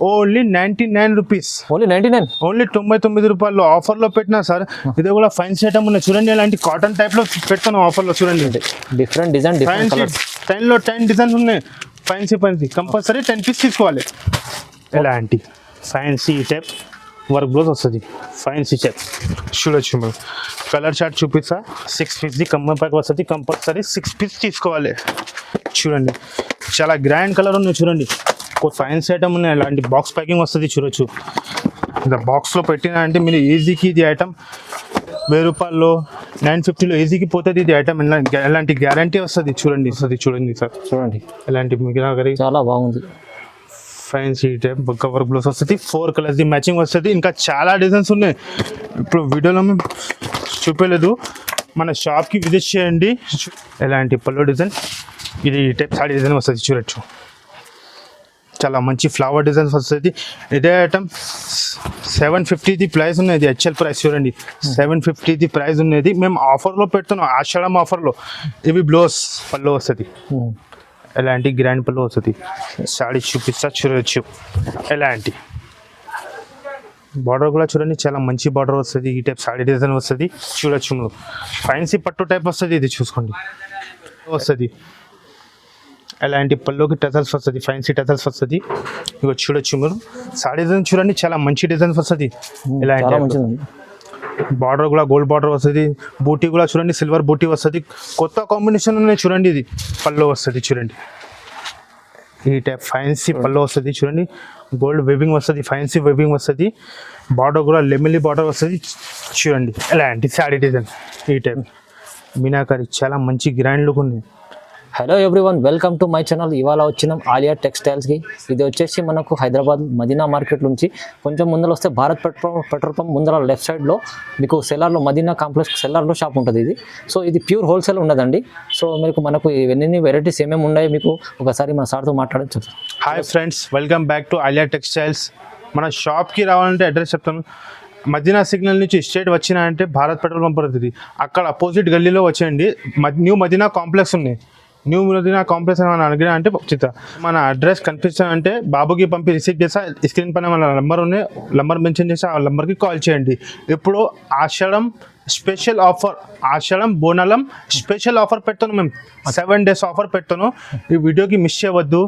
Only 99 rupees. Only 99, only 99 రూపాయలు ఆఫర్లో పెట్టినా సార్. ఇది కూడా ఫైన్ ఐటమ్ ఉన్నాయి చూడండి. ఇలాంటి కాటన్ టైప్లో పెడతాను ఆఫర్లో చూడండి. Different design, different colours. 10లో 10 డిజైన్స్ ఉన్నాయి. ఫ్యాన్సీ కంపల్సరీ 10 పీస్ తీసుకోవాలి. ఇలాంటి ఫ్యాన్సీ టైప్ వర్క్ బ్లౌజ్ వస్తుంది. ఫ్యాన్సీ టైప్ చూడొచ్చు మనం. కలర్ చార్ట్ చూపిస్తా. 6 పీస్ది కమ్మర్ ప్యాక్ వస్తుంది. కంపల్సరీ 6 పీస్ తీసుకోవాలి. చూడండి చాలా గ్రాండ్ కలర్ ఉన్నాయి చూడండి. ఒక ఫ్యాన్సీ ఐటమ్ ఉన్నాయి. ఇలాంటి బాక్స్ ప్యాకింగ్ వస్తుంది చూడొచ్చు. ఇలా బాక్స్లో పెట్టినా అంటే మీరు ఈజీకి ఇది ఐటమ్ 1000 రూపాయల్లో 950లో ఈజీకి పోతుంది. ఇది ఐటమ్ ఎలాంటి గ్యారంటీ వస్తుంది చూడండి. చూడండి సార్, చూడండి ఎలాంటి మిగిలిన చాలా బాగుంది. ఫ్యాన్సీ టైప్ కవర్ బ్లౌజ్ వస్తుంది. 4 కలర్స్ ది మ్యాచింగ్ వస్తుంది. ఇంకా చాలా డిజైన్స్ ఉన్నాయి. ఇప్పుడు వీడియోలో మేము చూపలేదు. మన షాప్కి విజిట్ చేయండి. ఎలాంటి పళ్ళు డిజైన్, ఇది టైప్ సాడీ డిజైన్ వస్తుంది చూడొచ్చు. చాలా మంచి ఫ్లవర్ డిజైన్స్ వస్తుంది. ఇదే ఐటమ్ 750ది ప్రైస్ ఉన్నది. హెచ్ఎల్ ప్రైస్ చూడండి. 750ది ప్రైస్ ఉన్నది. మేము ఆఫర్లో పెడుతున్నాం, ఆషాఢం ఆఫర్లో. ఇవి బ్లౌజ్ పళ్ళు వస్తుంది. ఎలాంటి గ్రాండ్ పళ్ళు వస్తుంది. సాడీ చూపిస్తా చూడవచ్చు. ఎలాంటి బార్డర్ కూడా చూడండి, చాలా మంచి బార్డర్ వస్తుంది. ఈ టైప్ సాడీ డిజైన్ వస్తుంది చూడొచ్చు. మీరు ఫ్యాన్సీ పట్టు టైప్ వస్తుంది. ఇది చూసుకోండి వస్తుంది. ఎలాంటి పళ్ళుకి టజల్స్ వస్తుంది. ఫ్యాన్సీ టజల్స్ వస్తుంది. ఇక చూడొచ్చు మీరు. సాడీ డిజైన్ చూడండి, చాలా మంచి డిజైన్స్ వస్తుంది. ఎలాంటి బార్డర్ కూడా గోల్డ్ బార్డర్ వస్తుంది. బూటీ కూడా చూడండి, సిల్వర్ బూటీ వస్తుంది. కొత్త కాంబినేషన్ ఉన్నాయి చూడండి. ఇది పళ్ళు వస్తుంది చూడండి. ఈ టైప్ ఫ్యాన్సీ పళ్ళు వస్తుంది చూడండి. గోల్డ్ వెవింగ్ వస్తుంది. ఫ్యాన్సీ వెవింగ్ వస్తుంది. బార్డర్ కూడా లెమిలీ బార్డర్ వస్తుంది చూడండి. ఎలాంటి సాడీ డిజైన్ ఈ టైప్ మీనాకరి చాలా మంచి గ్రాండ్ లుక్ ఉంది. Hello everyone, welcome to my channel. ఇవాళ వచ్చినాం ఆలియా టెక్స్టైల్స్కి. ఇది వచ్చేసి మనకు హైదరాబాద్ మదీనా మార్కెట్ నుంచి కొంచెం ముందర వస్తే భారత్ పెట్రోల్ పంప్ ముందర లెఫ్ట్ సైడ్లో మీకు సెల్లార్లో, మదీనా కాంప్లెక్స్ సెల్లార్లో షాప్ ఉంటుంది ఇది. సో ఇది ప్యూర్ హోల్సేల్ ఉండదండి. సో మనకు ఎన్ని వెరైటీస్ ఏమేమి ఉన్నాయి మీకు ఒకసారి మన సార్తో మాట్లాడచ్చు. Hi friends, welcome back to Alia textiles. మన షాప్కి రావాలంటే అడ్రస్ చెప్తాను. మదీనా సిగ్నల్ నుంచి స్ట్రేట్ వచ్చినా అంటే భారత్ పెట్రోల్ పంప్ పడుతుంది. అక్కడ అపోజిట్ గల్లీలో వచ్చేయండి. న్యూ మదీనా కాంప్లెక్స్ ఉన్నాయి. న్యూ మదీనా కాంప్లెక్స్ అని అడిగినా అంటే చిత్త మన అడ్రస్ కనిపిస్తానంటే బాబుకి పంపి రిసీవ్ చేసా. స్క్రీన్ పైన మన నెంబర్ ఉన్నాయి. నెంబర్ మెన్షన్ చేసి ఆ నెంబర్కి కాల్ చేయండి. ఇప్పుడు ఆషాఢం స్పెషల్ ఆఫర్, ఆషాఢం బోనాలం స్పెషల్ ఆఫర్ పెడతాను. మేము 7 days ఆఫర్ పెడతాను. ఈ వీడియోకి మిస్ చేయవద్దు.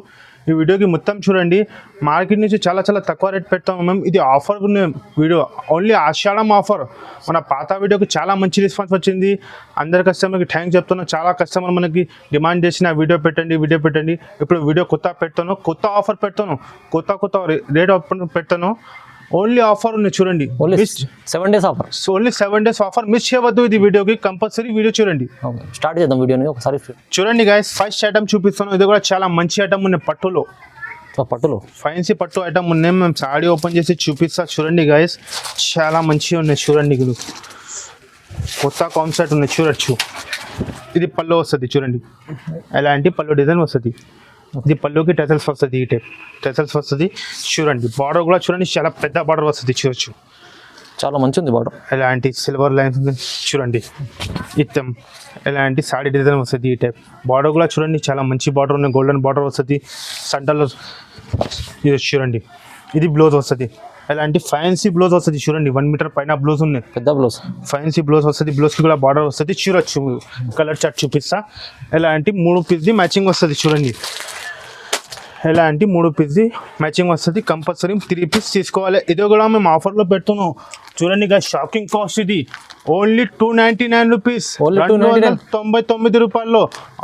ఈ వీడియోకి మొత్తం చూడండి. మార్కెట్ నుంచి చాలా చాలా తక్కువ రేట్ పెడతాము మేము. ఇది ఆఫర్ వీడియో, ఓన్లీ ఆషాఢం ఆఫర్. మన పాత వీడియోకి చాలా మంచి రెస్పాన్స్ వచ్చింది. అందరి కస్టమర్కి థ్యాంక్స్ చెప్తున్నాను. చాలా కస్టమర్ మనకి డిమాండ్ చేసిన వీడియో పెట్టండి. ఇప్పుడు వీడియో కొత్త పెడతాను, కొత్త ఆఫర్ పెడతాను, కొత్త రేట్ పెడతాను. ఓన్లీ ఆఫర్ ఉంది చూడండి. Only 7 days offer. Only 7 days offer. Miss చేయవద్దు. ఇది వీడియోకి కంపల్సరీ వీడియో చూడండి. స్టార్ట్ చేద్దాం వీడియోని ఒకసారి. చూడండి గైస్, ఫస్ట్ ఐటమ్ చూపిస్తాను. ఇది కూడా చాలా మంచి ఐటమ్ ఉన్నాయి. పట్టులో ఫ్యాన్సీ పట్టు ఐటమ్ ఉన్నాయి. మేము సాడీ ఓపెన్ చేసి చూపిస్తా చూడండి గైస్. చాలా మంచిగా ఉన్నాయి చూడండి. ఇది కొత్త కాన్సెప్ట్ ఉన్నాయి చూడొచ్చు. ఇది పళ్ళు వస్తుంది చూడండి. ఎలాంటి పళ్ళు డిజైన్ వస్తుంది. ఇది పళ్ళుకి టెసల్స్ వస్తుంది. ఈ టైప్ టెసల్స్ వస్తుంది చూడండి. బార్డర్ కూడా చూడండి, చాలా పెద్ద బార్డర్ వస్తుంది చూడొచ్చు. చాలా మంచి ఉంది బార్డర్. ఎలాంటి సిల్వర్ లైన్స్ చూడండి. ఇత్తం ఎలాంటి సాడీ డిజైన్ వస్తుంది. ఈ టైప్ బార్డర్ కూడా చూడండి, చాలా మంచి బార్డర్ ఉన్నాయి. గోల్డెన్ బార్డర్ వస్తుంది. సెంటర్లో ఇది చూడండి. ఇది బ్లౌజ్ వస్తుంది. ఎలాంటి ఫ్యాన్సీ బ్లౌజ్ వస్తుంది చూడండి. 1 మీటర్ పైన బ్లౌజ్ ఉన్నాయి. పెద్ద బ్లౌజ్ ఫ్యాన్సీ బ్లౌజ్ వస్తుంది. బ్లౌజ్కి కూడా బార్డర్ వస్తుంది చూడొచ్చు. కలర్ చార్ట్ చూపిస్తా. ఎలాంటి 3 పీస్ది మ్యాచింగ్ వస్తుంది చూడండి. ఎలాంటి 3 పీస్ది మ్యాచింగ్ వస్తుంది. కంపల్సరీ 3 పీస్ తీసుకోవాలి. ఇది కూడా మేము ఆఫర్లో పెడుతున్నాం చూడండి. షాకింగ్ కాస్ట్ ఇది ఓన్లీ 299 రూపీస్. 299 రూపాయల్లో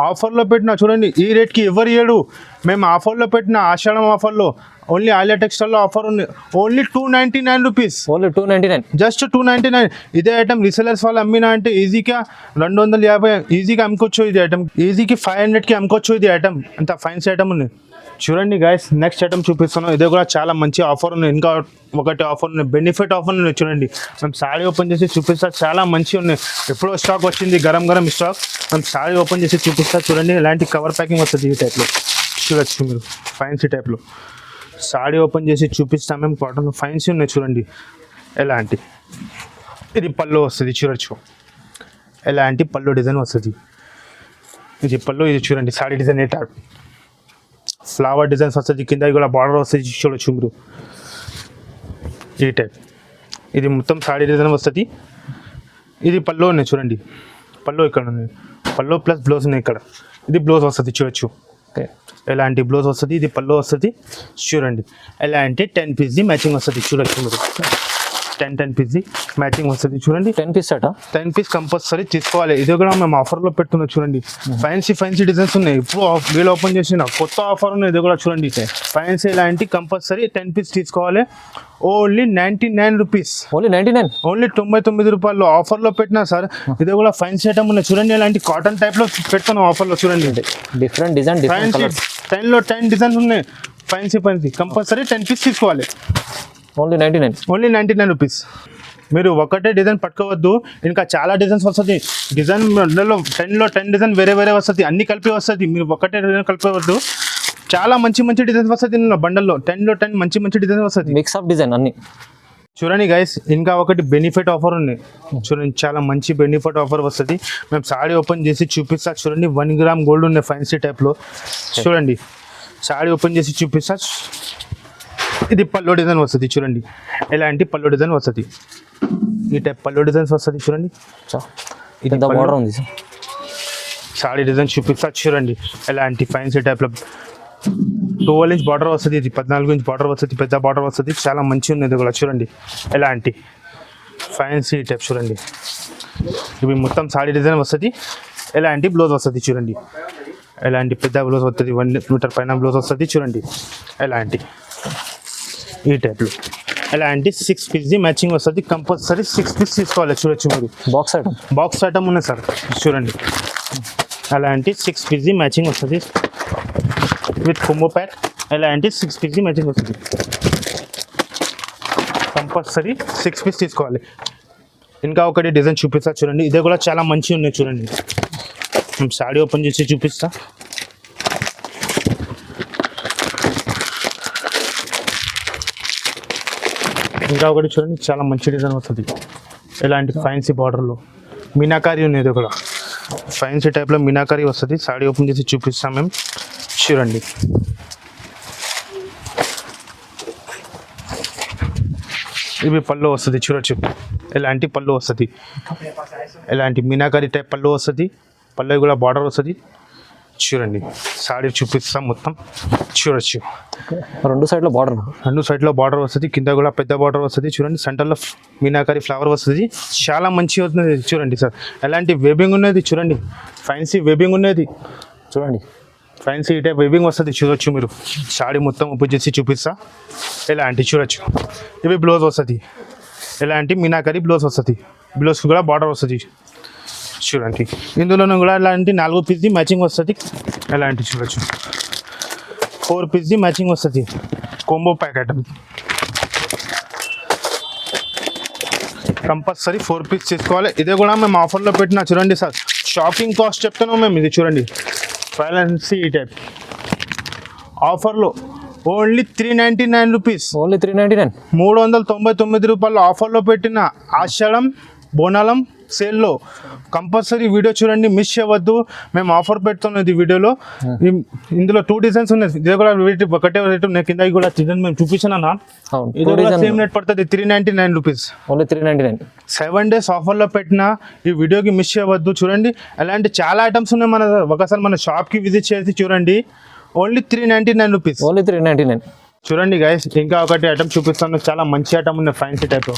ఆఫర్లో పెట్టిన చూడండి. ఈ రేట్కి ఎవరు ఇయ్యడు. మేము ఆఫర్లో పెట్టిన ఆషాఢం ఆఫర్లో ఓన్లీ ఆలియా టెక్స్టైల్లో ఆఫర్ ఉంది. Only 299 rupees. Only 299, just 299. ఇదే ఐటమ్ రీసెలర్స్ వాళ్ళు అమ్మినా అంటే ఈజీగా 250 ఈజీగా అమ్ముకోవచ్చు. ఇది ఐటమ్ ఈజీకి 500కి అమ్ముకోవచ్చు. ఇది ఐటమ్ అంత ఫైన్స్ ఐటమ్ ఉంది చూడండి గైస్. నెక్స్ట్ ఐటమ్ చూపిస్తాను. ఇది కూడా చాలా మంచి ఆఫర్ ఉంది. ఇంకా ఒకటి ఆఫర్ ఉంది, బెనిఫిట్ ఆఫర్ ఉంది చూడండి. మేము సాడీ ఓపెన్ చేసి చూపిస్తా. చాలా మంచిగా ఉన్నాయి. ఎప్పుడో స్టాక్ వచ్చింది, గరం స్టాక్. మేము సాడీ ఓపెన్ చేసి చూపిస్తా చూడండి. ఇలాంటి కవర్ ప్యాకింగ్ వస్తుంది ఈ టైప్లో చూడొచ్చు మీరు. ఫ్యాన్సీ టైప్లో సాడీ ఓపెన్ చేసి చూపిస్తాం మేము. కాటన్ ఫ్యాన్సీ ఉన్నాయి చూడండి. ఎలాంటి ఇది పళ్ళు వస్తుంది చూడొచ్చు. ఎలాంటి పళ్ళు డిజైన్ వస్తుంది. ఇది పళ్ళు. ఇది చూడండి సాడీ డిజైన్ ఏ టైప్ ఫ్లవర్ డిజైన్స్ వస్తుంది, కింద కూడా బార్డర్ వస్తుంది చూడొచ్చు మీరు. ఈ టైప్ ఇది మొత్తం సాడీ డిజైన్ వస్తుంది. ఇది పల్లో ఉన్నాయి చూడండి, పల్లో ఇక్కడ ఉంది, పల్లో ప్లస్ బ్లౌజ్ ఉన్నాయి ఇక్కడ. ఇది బ్లౌజ్ వస్తుంది చూడొచ్చు, ఓకే. ఎలాంటి బ్లౌజ్ వస్తుంది, ఇది పల్లో వస్తుంది చూడండి. ఎలాంటి 10 పీస్ది మ్యాచింగ్ వస్తుంది చూడొచ్చు మీరు. 10 పీస్ది మ్యాచింగ్ వస్తుంది చూడండి. 10 పీస్ సెటా? 10 పీస్ కంపల్సరీ తీసుకోవాలి. ఇది కూడా మేము ఆఫర్లో పెడుతున్నాం చూడండి. ఫ్యాన్సీ డిజైన్స్ ఉన్నాయి, ఇప్పుడు వీళ్ళు ఓపెన్ చేసిన కొత్త ఆఫర్ ఉన్నాయి. ఇది కూడా చూడండి, ఫ్యాన్సీ ఇలాంటి కంపల్సరీ 10 పీస్ తీసుకోవాలి. ఓన్లీ 99 రూపీస్, ఓన్లీ 99, ఓన్లీ 99 రూపాయలు ఆఫర్లో పెట్టినా సార్. ఇది కూడా ఫ్యాన్సీ ఐటమ్ ఉన్నాయి చూడండి, ఇలాంటి కాటన్ టైప్లో పెడుతున్నాం ఆఫర్లో చూడండి. Different design, different fancy colours. 10లో 10 డిజైన్స్ ఉన్నాయి. ఫ్యాన్సీ కంపల్సరీ 10 పీస్ తీసుకోవాలి. Only 99, only 99 rupees. మీరు ఒకటే డిజైన్ పట్టుకోవద్దు, ఇంకా చాలా డిజైన్స్ వస్తుంది. డిజైన్ 10లో 10 డిజైన్ వేరే వేరే వస్తుంది, అన్ని కలిపి వస్తుంది. మీరు ఒకటే డిజైన్ కలిపవద్దు, చాలా మంచి డిజైన్స్ వస్తుంది బండల్లో. 10లో 10 మంచి డిజైన్ వస్తుంది, మిక్స్ ఆఫ్ డిజైన్ అన్ని. చూడండి గైస్, ఇంకా ఒకటి బెనిఫిట్ ఆఫర్ ఉంది చూడండి, చాలా మంచి బెనిఫిట్ ఆఫర్ వస్తుంది. మేము సాడీ ఓపెన్ చేసి చూపిస్తా చూడండి. 1 గ్రామ్ గోల్డ్ ఉన్నాయి ఫ్యాన్సీ టైప్లో చూడండి. సాడీ ఓపెన్ చేసి చూపిస్తా. ఇది పల్లో డిజైన్ వస్తుంది చూడండి, ఎలాంటి పల్లో డిజైన్ వస్తుంది. ఈ టైప్ పల్లో డిజైన్స్ వస్తుంది చూడండి. ఇది బార్డర్ ఉంది, సాడీ డిజైన్ చూపిస్తా చూడండి. ఎలాంటి ఫ్యాన్సీ టైప్లో 12 ఇంచ్ బార్డర్ వస్తుంది, ఇది 14 ఇంచ్ బార్డర్ వస్తుంది, పెద్ద బార్డర్ వస్తుంది. చాలా మంచిగా ఉంది ఇది కూడా చూడండి. ఎలాంటి ఫ్యాన్సీ టైప్ చూడండి. ఇవి మొత్తం సాడీ డిజైన్ వస్తుంది. ఎలాంటి బ్లౌజ్ వస్తుంది చూడండి, ఎలాంటి పెద్ద బ్లౌజ్ వస్తుంది, 1 మీటర్ పైన బ్లౌజ్ వస్తుంది చూడండి. ఎలాంటి ఈ టైప్లో ఎలాంటి 6 పీస్ది మ్యాచింగ్ వస్తుంది. కంపల్సరీ 6 పీస్ తీసుకోవాలి చూడొచ్చు మీరు. బాక్స్ ఐటమ్ ఉన్నాయి సార్ చూడండి. అలాంటి 6 పీస్ది మ్యాచింగ్ వస్తుంది విత్ కుంబో ప్యాక్. ఎలాంటి 6 పీస్ది మ్యాచింగ్ వస్తుంది. కంపల్సరీ 6 పీస్ తీసుకోవాలి. ఇంకా ఒకటి డిజైన్ చూపిస్తా చూడండి, ఇదే కూడా చాలా మంచిగా ఉన్నాయి చూడండి. మేము సాడీ ఓపెన్ చేసి చూపిస్తా. ఇంకా ఒకటి చూడండి, చాలా మంచి డిజైన్ వస్తుంది. ఇలాంటి ఫ్యాన్సీ బార్డర్లో మీనాకారి ఉంది, ఇది కూడా ఫ్యాన్సీ టైప్లో మీనాకారి వస్తుంది. సాడీ ఓపెన్ చేసి చూపిస్తాం మేము చూడండి. ఇవి పళ్ళు వస్తుంది చూడొచ్చు, ఎలాంటి పళ్ళు వస్తుంది. ఎలాంటి మీనాకారి టైప్ పళ్ళు వస్తుంది, పళ్ళు కూడా బార్డర్ వస్తుంది చూడండి. సాడీ చూపిస్తాం మొత్తం చూడొచ్చు. రెండు సైడ్లో బార్డర్ వస్తుంది, కింద కూడా పెద్ద బార్డర్ వస్తుంది చూడండి. సెంటర్లో మీనాకారి ఫ్లవర్ వస్తుంది, చాలా మంచిగా అవుతుంది చూడండి సార్. ఎలాంటి వెబింగ్ ఉన్నది చూడండి, ఫ్యాన్సీ వెబింగ్ ఉన్నది చూడండి. ఫ్యాన్సీ టైప్ వెబింగ్ వస్తుంది చూడొచ్చు మీరు. సాడీ మొత్తం ఓపెన్ చేసి చూపిస్తా. ఎలాంటి చూడొచ్చు. ఇవి బ్లౌజ్ వస్తుంది, ఎలాంటి మీనాకారి బ్లౌజ్ వస్తుంది. బ్లౌజ్కి కూడా బార్డర్ వస్తుంది చూడండి. ఇందులోనూ కూడా ఇలాంటి 4 పీస్ది మ్యాచింగ్ వస్తుంది. ఎలాంటి చూడొచ్చు. 4 పీస్ది మ్యాచింగ్ వస్తుంది, combo pack item. Compulsory 4 piece తీసుకోవాలి. ఇదే కూడా మేము ఆఫర్లో పెట్టినా చూడండి సార్. షాపింగ్ కాస్ట్ చెప్తున్నాం మేము, ఇది చూడండి ఫ్యాన్సీ టైప్ ఆఫర్లో ఓన్లీ 399 రూపీస్. ఓన్లీ 399, 399 రూపాయలు ఆఫర్లో పెట్టిన ఆషాఢం బోనాలం సేల్లో. కంపల్సరీ వీడియో చూడండి, మిస్ చేయవద్దు. మేము ఆఫర్ పెడుతున్నది వీడియోలో. ఇందులో 2 డిజైన్స్ ఉన్నాయి, ఇదే కూడా ఒకటే రేటు. నేను కింద కూడా డిజైన్ మేము చూపించాను అన్న, ఇది కూడా సేమ్ రేట్ పడుతుంది 399 రూపీస్. ఓన్లీ 399. 7 డేస్ ఆఫర్లో పెట్టిన ఈ వీడియోకి మిస్ చేయవద్దు చూడండి. అలాంటి చాలా ఐటమ్స్ ఉన్నాయి. ఒకసారి మన షాప్కి విజిట్ చేసి చూడండి. ఓన్లీ 399 రూపీస్, ఓన్లీ 399 చూడండి గైస్. ఇంకా ఒకటి ఐటమ్ చూపిస్తాను, చాలా మంచి ఐటమ్ ఉంది ఫ్యాన్సీ టైప్లో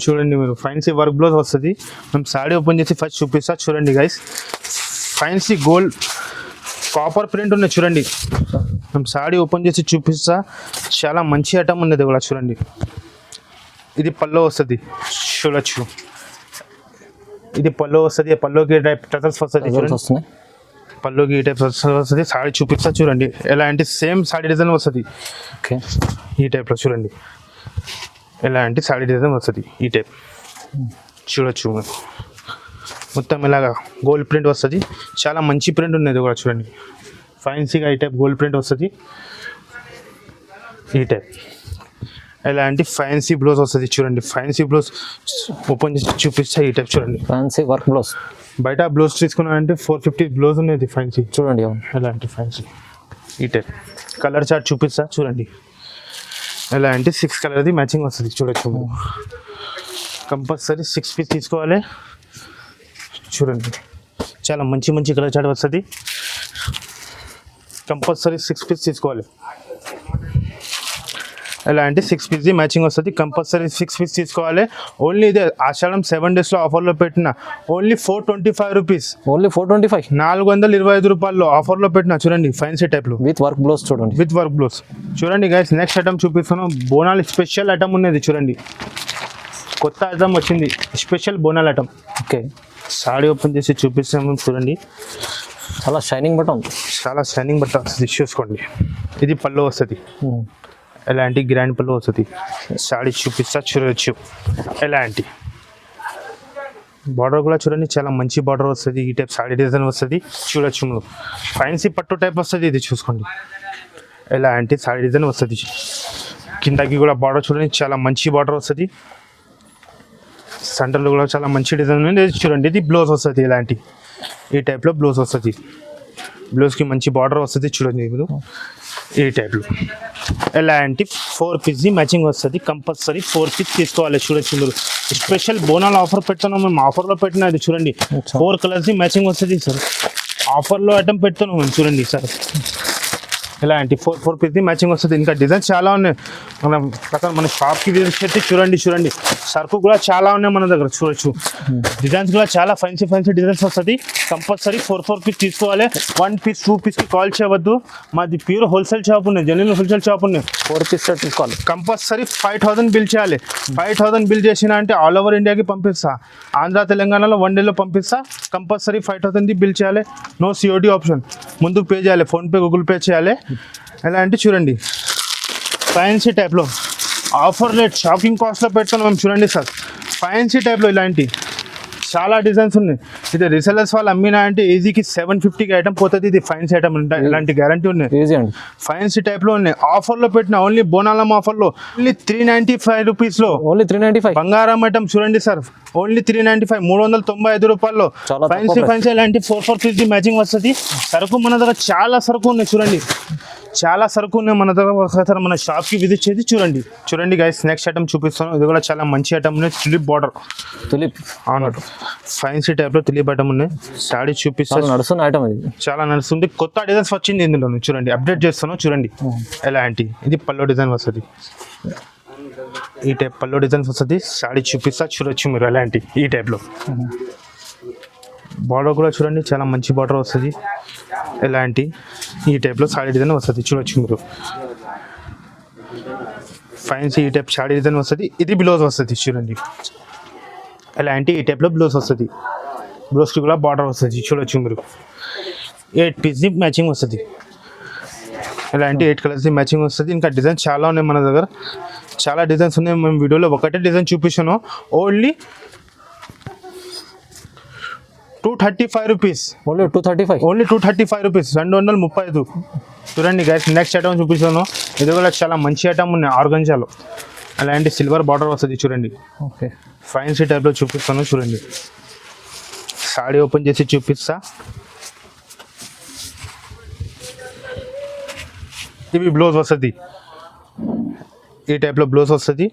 చూడండి మీరు. ఫ్యాన్సీ వర్క్ బ్లౌజ్ వస్తుంది. మేము సాడీ ఓపెన్ చేసి ఫస్ట్ చూపిస్తా చూడండి guys. Fancy gold copper print ఉన్నాయి చూడండి. మేము సాడీ ఓపెన్ చేసి చూపిస్తా, చాలా మంచి ఐటమ్ ఉన్నది కూడా చూడండి. ఇది పల్లో వస్తుంది చూడొచ్చు. ఇది పల్లో వస్తుంది, పల్లోకి టైప్ టచల్స్ వస్తుంది చూడండి. పల్లోకి ఈ టైప్ వస్తుంది. సాడీ చూపిస్తా చూడండి. ఎలాంటి సేమ్ సాడీ డిజైన్ వస్తుంది. ఓకే, ఈ టైప్లో చూడండి. ఎలాంటి సాడీ డిజైన్ వస్తుంది ఈ టైప్ చూడొచ్చు. మొత్తం ఇలాగా గోల్డ్ ప్రింట్ వస్తుంది, చాలా మంచి ప్రింట్ ఉన్నది కూడా చూడండి. ఫ్యాన్సీగా ఈ టైప్ గోల్డ్ ప్రింట్ వస్తుంది ఈ టైప్. ఎలాంటి ఫ్యాన్సీ బ్లౌజ్ వస్తుంది చూడండి. ఫ్యాన్సీ బ్లౌజ్ ఓపెన్ చేసి చూపిస్తా. ఈ టైప్ చూడండి, ఫ్యాన్సీ వర్క్ బ్లౌజ్. బయట బ్లౌజ్ తీసుకున్నారంటే 450 బ్లౌజ్ ఉన్నది ఫ్యాన్సీ చూడండి. ఎలాంటి ఫ్యాన్సీ ఈ టైప్ కలర్ చార్ట్ చూపిస్తా చూడండి. ఎలా అంటే 6 కలర్ది మ్యాచింగ్ వస్తుంది చూడొచ్చు. కంపల్సరీ 6 పీస్ తీసుకోవాలి. చూడండి చాలా మంచి మంచి కలర్ చార్ట్ వస్తుంది. కంపల్సరీ 6 పీస్ తీసుకోవాలి. ఎలా అంటే 6 పీస్ది మ్యాచింగ్ వస్తుంది. కంపల్సరీ 6 పీస్ తీసుకోవాలి. ఓన్లీ ఇదే ఆషాఢం 7 డేస్లో ఆఫర్లో పెట్టిన ఓన్లీ 425 రూపీస్. ఓన్లీ 425. 425 రూపాయల్లో ఆఫర్లో పెట్టిన చూడండి. ఫ్యాన్సీ టైప్లో విత్ వర్క్ బ్లౌజ్ చూడండి. విత్ వర్క్ బ్లౌజ్ చూడండి గైస్. నెక్స్ట్ ఐటమ్ చూపిస్తాను. బోనాలు స్పెషల్ ఐటమ్ ఉన్నది చూడండి. కొత్త ఐటమ్ వచ్చింది, స్పెషల్ బోనాల్ ఐటమ్. ఓకే, సాడీ ఓపెన్ చేసి చూపిస్తాము చూడండి. చాలా షైనింగ్ బట్ట ఉంది. చాలా షైనింగ్ బట్ట వస్తుంది చూసుకోండి. ఇది పళ్ళు వస్తుంది. ఎలాంటి గ్రాండ్ పళ్ళు వస్తుంది. సాడీ చూపిస్తా చూడవచ్చు. ఎలాంటి బార్డర్ కూడా చూడండి, చాలా మంచి బార్డర్ వస్తుంది. ఈ టైప్ సాడీ డిజైన్ వస్తుంది చూడొచ్చు. మీరు ఫ్యాన్సీ పట్టు టైప్ వస్తుంది. ఇది చూసుకోండి. ఎలాంటి సాడీ డిజైన్ వస్తుంది. కిందకి కూడా బార్డర్ చూడండి, చాలా మంచి బార్డర్ వస్తుంది. సెంటర్లో కూడా చాలా మంచి డిజైన్ ఉంది. ఇది చూడండి. ఇది బ్లౌజ్ వస్తుంది. ఇలాంటి ఈ టైప్లో బ్లౌజ్ వస్తుంది. బ్లౌజ్కి మంచి బార్డర్ వస్తుంది చూడండి. మీరు ఈ టైప్లో ఎలాంటి 4 పీస్ది మ్యాచింగ్ వస్తుంది. కంపల్సరీ 4 పీస్ తీసుకోవాలి. చూడొచ్చు మీరు. స్పెషల్ బోనాలు ఆఫర్ పెడుతున్నాం మేము. ఆఫర్లో పెట్టిన ఇది చూడండి. 4 కలర్స్ది మ్యాచింగ్ వస్తుంది సార్. ఆఫర్లో ఐటమ్ పెడుతున్నాం మేము చూడండి సార్. ఇలాంటి 4 పీస్ది మ్యాచింగ్ వస్తుంది. ఇంకా డిజైన్స్ చాలా ఉన్నాయి. మన షాప్కి విజిట్ చేసి చూడండి. సరుకు కూడా చాలా ఉన్నాయి మన దగ్గర చూడొచ్చు. డిజైన్స్ కూడా చాలా ఫ్యాన్సీ డిజైన్స్ వస్తుంది. కంపల్సరీ 4 పీస్ తీసుకోవాలి. 1 పీస్ 2 పీస్కి కాల్ చేయవద్దు. మాది ప్యూర్ హోల్సేల్ షాప్ ఉన్నాయి, జెన్యున్ హోల్సేల్ షాప్ ఉన్నాయి. 4 పీస్ తీసుకోవాలి. కంపల్సరీ 5000 బిల్ చేయాలి. 5000 బిల్ చేసినా అంటే ఆల్ ఓవర్ ఇండియాకి పంపిస్తా. ఆంధ్ర తెలంగాణలో 1 డేలో పంపిస్తా. కంపల్సరీ 5000ది బిల్ చేయాలి. No COD option. ముందుకు పే చేయాలి. ఫోన్పే గూగుల్ పే చేయాలి. ఎలా అంటే చూడండి. ఫ్యాన్సీ టైప్లో ఆఫర్ రేట్ షాపింగ్ కాస్ట్లో పెడుతున్నాం మేము చూడండి సార్. ఫ్యాన్సీ టైప్లో ఇలాంటి చాలా డిజైన్స్ ఉన్నాయి. ఇది రీసెలర్స్ వాళ్ళు అమ్మినా అంటే ఈజీకి 750కి ఐటమ్ పోతుంది. ఇది ఫ్యాన్సీ ఐటమ్ ఇలాంటి గ్యారంటీ ఉన్నాయి. ఈజీ అండి. ఫ్యాన్సీ టైప్లో ఉన్నాయి. ఆఫర్లో పెట్టిన ఓన్లీ బోనాలం ఆఫర్లో ఓన్లీ 395 రూపీస్లో. ఓన్లీ 395. బంగారం ఐటమ్ చూడండి సార్. ఓన్లీ 395, 395 రూపాయల్లో ఫ్యాన్సీ ఇలాంటి 4 పీస్ది మ్యాచింగ్ వస్తుంది. సరుకు మన దగ్గర చాలా సరుకు ఉన్నాయి చూడండి. చాలా సరుకు ఉన్నాయి మన దగ్గర. ఒకసారి మన షాప్కి విజిట్ చేసి చూడండి గైస్. నెక్స్ట్ ఐటమ్ చూపిస్తాను. ఇది కూడా చాలా మంచి ఐటమ్ ఉన్నాయి. Tulip border. అవును, ఫ్యాన్సీ టైప్లో తులిప్ ఐటమ్ ఉన్నాయి. సాడీ చూపిస్తాను. నడుస్తున్న ఐటమ్ ఇది. చాలా నడుస్తుంది. కొత్త డిజైన్స్ వచ్చింది ఇందులో చూడండి. అప్డేట్ చేస్తాను చూడండి. ఎలాంటి ఇది పల్లో డిజైన్ వస్తుంది. ఈ టైప్ పల్లో డిజైన్స్ వస్తుంది. సాడీ చూపిస్తా చూడొచ్చు మీరు. ఎలాంటి ఈ టైప్లో బార్డర్ కూడా చూడండి, చాలా మంచి బార్డర్ వస్తుంది. ఎలాంటి ఈ టైప్లో సాడీ డిజైన్ వస్తుంది చూడొచ్చు మీరు. ఫ్యాన్సీ ఈ టైప్ సాడీ డిజైన్ వస్తుంది. ఇది బ్లౌజ్ వస్తుంది చూడండి. ఎలాంటి ఈ టైప్లో బ్లౌజ్ వస్తుంది. బ్లౌజ్కి కూడా బార్డర్ వస్తుంది చూడొచ్చు మీరు. 8 పీస్ది మ్యాచింగ్ వస్తుంది. ఎలాంటి 8 కలర్స్ది మ్యాచింగ్ వస్తుంది. ఇంకా డిజైన్స్ చాలా ఉన్నాయి మన దగ్గర. చాలా డిజైన్స్ ఉన్నాయి. మేము వీడియోలో ఒకటే డిజైన్ చూపించాను. Only 235 rupees. Only 235. Only 235 rupees. 235 చూడండి గైస్. నెక్స్ట్ ఐటమ్ చూపిస్తాను. ఇది కూడా చాలా మంచి ఐటమ్ ఉన్నాయి. ఆర్గంజాలో అలాంటి సిల్వర్ బార్డర్ వస్తుంది చూడండి. ఓకే, ఫ్యాన్సీ టైప్లో చూపిస్తాను చూడండి. సాడీ ఓపెన్ చేసి చూపిస్తా. ఇవి బ్లౌజ్ వస్తుంది. ఈ టైప్లో బ్లౌజ్ వస్తుంది.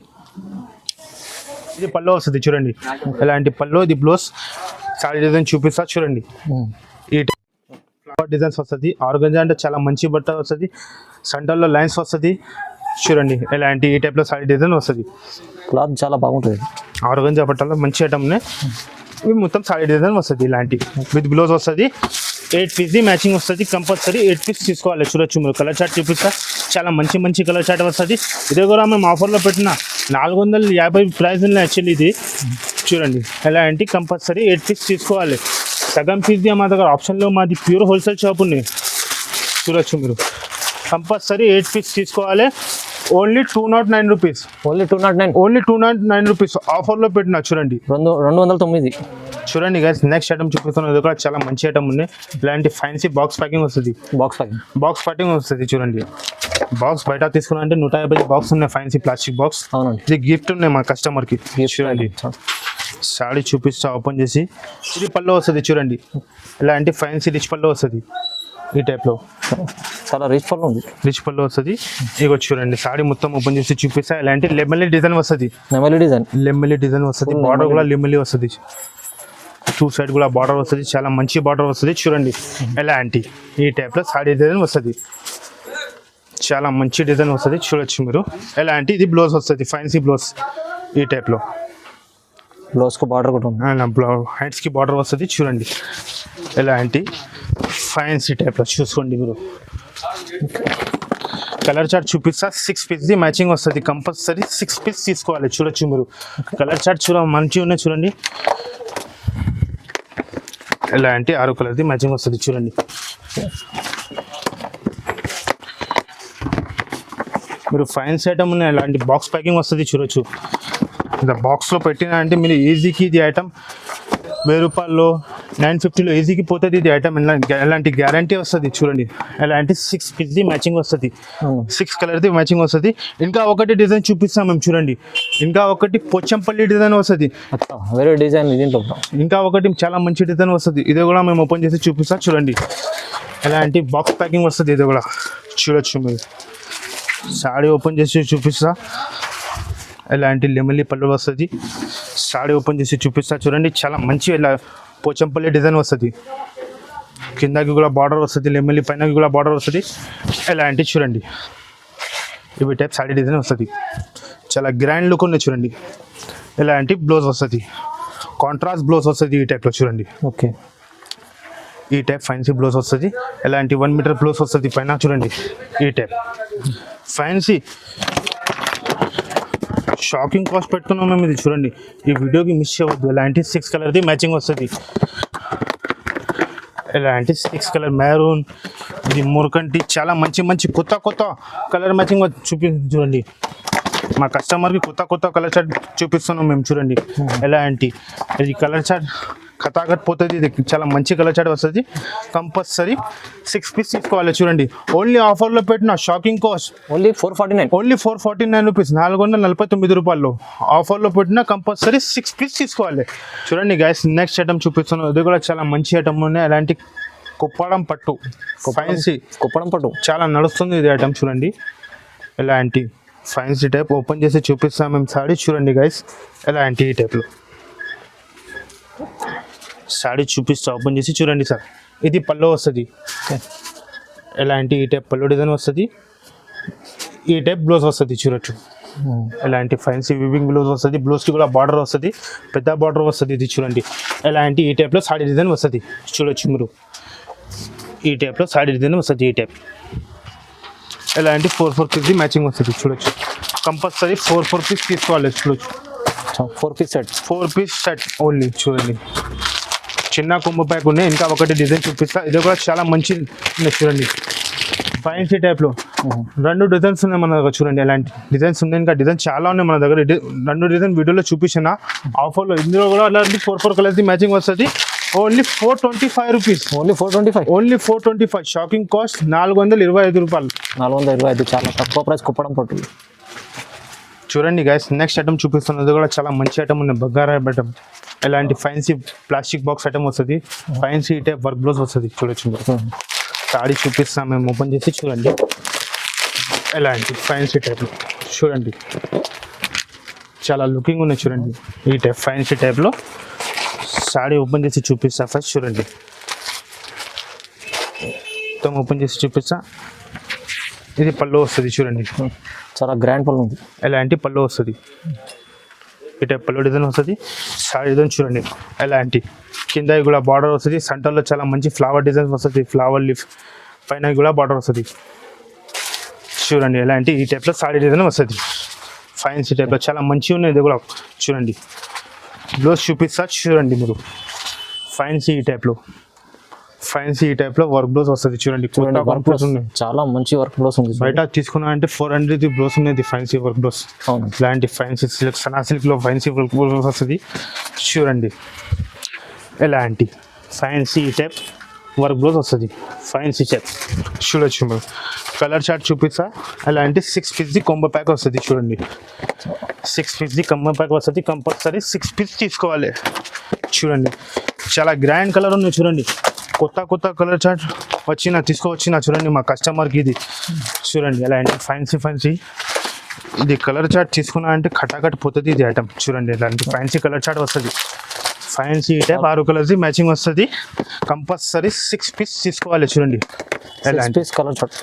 ఇది పల్లో వస్తుంది చూడండి. ఎలాంటి పల్లో. ఇది బ్లౌజ్. సాడీ డిజైన్ చూపిస్తా చూడండి. ఈ ఫ్లవర్ డిజైన్స్ వస్తుంది. ఆర్గంజా అంటే చాలా మంచి బట్ట వస్తుంది. సెంటర్లో లైన్స్ వస్తుంది చూడండి. ఎలాంటి ఈ టైప్లో సాడీ డిజైన్ వస్తుంది. క్లాత్ చాలా బాగుంటుంది. ఆర్గంజా బట్టలో మంచి ఐటమ్ ఉన్నాయి. ఇవి మొత్తం సాడీ డిజైన్ వస్తుంది. ఇలాంటి విత్ బ్లౌజ్ వస్తుంది. 8 పీస్ది మ్యాచింగ్ వస్తుంది. కంపల్సరీ 8 పీస్ తీసుకోవాలి. చూడొచ్చు మీరు. కలర్ చార్ట్ చూపిస్తా. చాలా మంచి కలర్ చార్ట్ వస్తుంది. ఇదే కూడా మేము ఆఫర్లో పెట్టిన 450 ప్రైస్ ఉన్నాయి యాక్చువల్లీ. ఇది చూడండి. ఎలా అంటే కంపల్సరీ 8 పీస్ తీసుకోవాలి. సగం పీస్ది మా దగ్గర ఆప్షన్లో. మాది ప్యూర్ హోల్సేల్ షాప్ ఉన్నాయి చూడొచ్చు మీరు. కంపల్సరీ 8 పీస్ తీసుకోవాలి. Only 209 rupees. Only 209. Only 209 rupees ఆఫర్లో పెట్టిన చూడండి. 209. చూడండి గైస్. నెక్స్ట్ ఐటమ్ చూపిస్తున్నాను. ఇది కూడా చాలా మంచి ఐటమ్ ఉంది. ఇలాంటి ఫ్యాన్సీ బాక్స్ ప్యాకింగ్ వస్తుంది. బాక్స్ ప్యాకింగ్ వస్తుంది చూడండి. బాక్స్ బయట తీసుకున్నా అంటే 150 బాక్స్ ఉన్నాయి. Fancy plastic box. అవునండి. ఇది గిఫ్ట్ ఉన్నాయి మా కస్టమర్కి. చూడండి. సాడీ చూపిస్తా ఓపెన్ చేసి. ఇది పళ్ళు వస్తుంది చూడండి. ఇలాంటి ఫ్యాన్సీ రిచ్ పళ్ళు వస్తుంది. ఈ టైప్లో చాలా రిచ్ పళ్ళు ఉంది. రిచ్ పళ్ళు వస్తుంది. ఇక చూడండి సారీ మొత్తం ఓపెన్ చేసి చూపిస్తా. ఇలాంటి లెమల్లీ డిజైన్ వస్తుంది. నెమలి డిజైన్. లెమల్లీ డిజైన్ వస్తుంది. బార్డర్ కూడా లెమల్లీ వస్తుంది. టూ సైడ్ కూడా బార్డర్ వస్తుంది. చాలా మంచి బార్డర్ వస్తుంది. చూడండి ఎలాంటి ఈ టైప్లో సారీ డిజైన్ వస్తుంది. చాలా మంచి డిజైన్ వస్తుంది. చూడొచ్చు మీరు. ఎలాంటి ఇది బ్లౌజ్ వస్తుంది. ఫ్యాన్సీ బ్లౌజ్ ఈ టైప్లో. బ్లౌజ్కి బార్డర్ కూడా ఉంది. హ్యాండ్స్కి బార్డర్ వస్తుంది. చూడండి ఎలాంటి ఫ్యాన్సీ టైప్లో చూసుకోండి మీరు. కలర్ చార్ట్ చూపిస్తా. 6 పీస్ది మ్యాచింగ్ వస్తుంది. కంపల్సరీ 6 పీస్ తీసుకోవాలి. చూడొచ్చు మీరు. కలర్ చార్ట్ మంచిగా ఉన్నాయి చూడండి. ఎలాంటి 6 కలర్ది మ్యాచింగ్ వస్తుంది. చూడండి మీరు ఫ్యాన్సీ ఐటమ్ ఉన్నాయి. ఇలాంటి బాక్స్ ప్యాకింగ్ వస్తుంది. చూడొచ్చు ఇలా బాక్స్లో పెట్టినా అంటే మీరు ఈజీకి ఇది ఐటమ్ 1000 రూపాయల్లో 950లో ఈజీకి పోతుంది. ఇది ఐటమ్ ఎలాంటి గ్యారంటీ వస్తుంది. చూడండి ఎలాంటి 6 పీస్ది మ్యాచింగ్ వస్తుంది. 6 కలర్ది మ్యాచింగ్ వస్తుంది. ఇంకా ఒకటి డిజైన్ చూపిస్తాం మేము. చూడండి ఇంకా ఒకటి పోచంపల్లి డిజైన్ వస్తుంది. వేరే డిజైన్ దీంట్లో. ఇంకా ఒకటి చాలా మంచి డిజైన్ వస్తుంది. ఇది కూడా మేము ఓపెన్ చేసి చూపిస్తాం. చూడండి ఎలాంటి బాక్స్ ప్యాకింగ్ వస్తుంది. ఇది కూడా చూడొచ్చు మీరు. సాడీ ఓపెన్ చేసి చూపిస్తా. ఎలాంటి లెమల్లీ పళ్ళు వస్తుంది. సాడీ ఓపెన్ చేసి చూపిస్తా. చూడండి చాలా మంచి ఇలా పోచంపల్లి డిజైన్ వస్తుంది. కిందకి కూడా బార్డర్ వస్తుంది. లెమల్లీ పైనకి కూడా బార్డర్ వస్తుంది. ఎలాంటి చూడండి ఇవి టైప్ సాడీ డిజైన్ వస్తుంది. చాలా గ్రాండ్ లుక్ ఉన్నాయి. చూడండి ఎలాంటి బ్లౌజ్ వస్తుంది. కాంట్రాస్ట్ బ్లౌజ్ వస్తుంది ఈ టైప్లో. చూడండి ఓకే. ఈ టైప్ ఫ్యాన్సీ బ్లౌజ్ వస్తుంది. ఎలాంటి 1 మీటర్ బ్లౌజ్ వస్తుంది పైన. చూడండి ఈ టైప్ ఫ్యాన్సీ షాకింగ్ కాస్ట్ పెడుతున్నాం మేము. ఇది చూడండి ఈ వీడియోకి మిస్ అవ్వద్దు. ఎలాంటి 6 కలర్ది మ్యాచింగ్ వస్తుంది. ఎలాంటి 6 కలర్ మెరూన్, ఇది మురకంటి, చాలా మంచి మంచి కొత్త కలర్ మ్యాచింగ్ చూడండి. మా కస్టమర్కి కొత్త కలర్ చార్ట్ చూపిస్తున్నాం మేము. చూడండి ఎలాంటి ఇది కలర్ చార్ట్ కథాగట్ పోతుంది. ఇది చాలా మంచి కలర్ చార్ట్ వస్తుంది. కంపల్సరీ 6 పీస్ తీసుకోవాలి. చూడండి ఓన్లీ ఆఫర్లో పెట్టిన shocking cost only 449. Only 449 rupees. 449 రూపాయల్లో ఆఫర్లో పెట్టిన కంపల్సరీ 6 పీస్ తీసుకోవాలి. చూడండి గైస్ నెక్స్ట్ ఐటమ్ చూపిస్తున్నాను. ఇది కూడా చాలా మంచి ఐటమ్ ఉన్నాయి. అలాంటి కుప్పడం పట్టు ఫ్యాన్సీ కుప్పడం పట్టు చాలా నడుస్తుంది ఇది ఐటమ్. చూడండి ఎలాంటి ఫ్యాన్సీ టైప్ ఓపెన్ చేసి చూపిస్తాం మేము సాడీ. చూడండి గైస్ ఎలాంటి ఈ టైప్లో సాడీ చూపిస్తా. ఓపెన్ చేసి చూడండి సార్. ఇది పళ్ళు వస్తుంది. ఎలాంటి ఈ టైప్ పళ్ళు డిజైన్ వస్తుంది. ఈ టైప్ బ్లౌజ్ వస్తుంది. చూడొచ్చు ఎలాంటి ఫ్యాన్సీ వివింగ్ బ్లౌజ్ వస్తుంది. బ్లౌజ్కి కూడా బార్డర్ వస్తుంది. పెద్ద బార్డర్ వస్తుంది. ఇది చూడండి ఎలాంటి ఈ టైప్లో సాడీ డిజైన్ వస్తుంది. చూడొచ్చు మీరు. ఈ టైప్లో సాడీ డిజైన్ వస్తుంది. ఈ టైప్ ఎలాంటి 4 పీస్ది మ్యాచింగ్ వస్తుంది. చూడొచ్చు కంపల్సరీ 4 పీస్ తీసుకోవాలి. చూడొచ్చు 4 piece set. 4 piece set only. చూడండి చిన్న కుంభ ప్యాక్ ఉన్నాయి. ఇంకా ఒకటి డిజైన్ చూపిస్తా. ఇది కూడా చాలా మంచి ఉన్నాయి. చూడండి ఫ్యాన్సీ టైప్లో 2 డిజైన్స్ ఉన్నాయి మన దగ్గర. చూడండి ఎలాంటి డిజైన్స్ ఉన్నాయి. ఇంకా డిజైన్ చాలా ఉన్నాయి మన దగ్గర. 2 డిజైన్ వీడియోలో చూపించిన ఆఫర్లో. ఇందులో కూడా అలాంటి 4 కలర్ది మ్యాచింగ్ వస్తుంది. Only 425 rupees. Only 425. Only 425. Shocking cost 425 రూపాయలు. 425 చాలా తక్కువ ప్రైస్. కుప్పడం పట్టు. చూడండి గైస్ నెక్స్ట్ ఐటమ్ చూపిస్తున్నది కూడా చాలా మంచి ఐటమ్ ఉంది. బగారా ఐటమ్. ఎలాంటి ఫ్యాన్సీ ప్లాస్టిక్ బాక్స్ ఐటమ్ వస్తుంది. ఫ్యాన్సీ టైప్ వర్క్ బ్లౌజ్ వస్తుంది. చూడొచ్చు సాడీ చూపిస్తాం మేము. ఓపెన్ చేసి చూడండి ఎలాంటి ఫ్యాన్సీ టైప్లో. చూడండి చాలా లుకింగ్ ఉన్నాయి. చూడండి ఈ టైప్ ఫ్యాన్సీ టైప్లో సాడీ ఓపెన్ చేసి చూపిస్తా. ఫస్ట్ చూడండి మొత్తం ఓపెన్ చేసి చూపిస్తా. ఇది పళ్ళు వస్తుంది. చూడండి చాలా గ్రాండ్ పళ్ళు ఉంది. ఎలాంటి పళ్ళు వస్తుంది. ఈ టైప్ పళ్ళు డిజైన్ వస్తుంది. సారీ డిజైన్ చూడండి ఎలాంటి కింద కూడా బార్డర్ వస్తుంది. సెంటర్లో చాలా మంచి ఫ్లవర్ డిజైన్ వస్తుంది. ఫ్లవర్ లీఫ్ పైన కూడా బార్డర్ వస్తుంది. చూడండి ఎలాంటి ఈ టైప్లో సారీ డిజైన్ వస్తుంది. ఫ్యాన్సీ టైప్లో చాలా మంచిగా ఉన్నాయి. ఇది కూడా చూడండి బ్లౌజ్ చూపిస్తా. చూడండి మీరు ఫ్యాన్సీ ఈ టైప్లో వర్క్ బ్లౌజ్ వస్తుంది. చూడండి వర్క్ బ్లౌజ్ ఉన్నాయి. చాలా మంచి వర్క్ బ్లౌజ్ ఉంది. బయట తీసుకున్నా అంటే 400 బ్లౌజ్ ఉన్నది ఫ్యాన్సీ వర్క్ బ్లౌజ్. అవును ఇలాంటి ఫ్యాన్సీ సిల్క్ సనా సిల్క్లో ఫ్యాన్సీ వర్క్ బ్లౌజ్ వస్తుంది. చూడండి ఎలాంటి ఫ్యాన్సీ టైప్ వర్క్ బ్లౌజ్ వస్తుంది. ఫ్యాన్సీ టైప్ చూడొచ్చు మీరు. కలర్ చార్ట్ చూపిస్తా. అలాంటి 6 పీస్ది కొంబో ప్యాక్ వస్తుంది. చూడండి 6 పీస్ది కొంబో ప్యాక్ వస్తుంది. కంపల్సరీ 6 పీస్ తీసుకోవాలి. చూడండి చాలా గ్రాండ్ కలర్ ఉన్నాయి. చూడండి కొత్త కలర్ చార్ట్ తీసుకువచ్చిన చూడండి మా కస్టమర్కి ఇది చూడండి ఎలాంటి ఫ్యాన్సీ ఇది కలర్ చార్ట్ తీసుకున్నా అంటే కటాకట్ పోతుంది ఇది ఐటమ్ చూడండి ఇలాంటి ఫ్యాన్సీ కలర్ చార్ట్ వస్తుంది ఫ్యాన్సీ టైప్ 6 కలర్స్ మ్యాచింగ్ వస్తుంది కంపల్సరీ 6 పీస్ తీసుకోవాలి చూడండి ఎలాంటి పీస్ కలర్ చార్ట్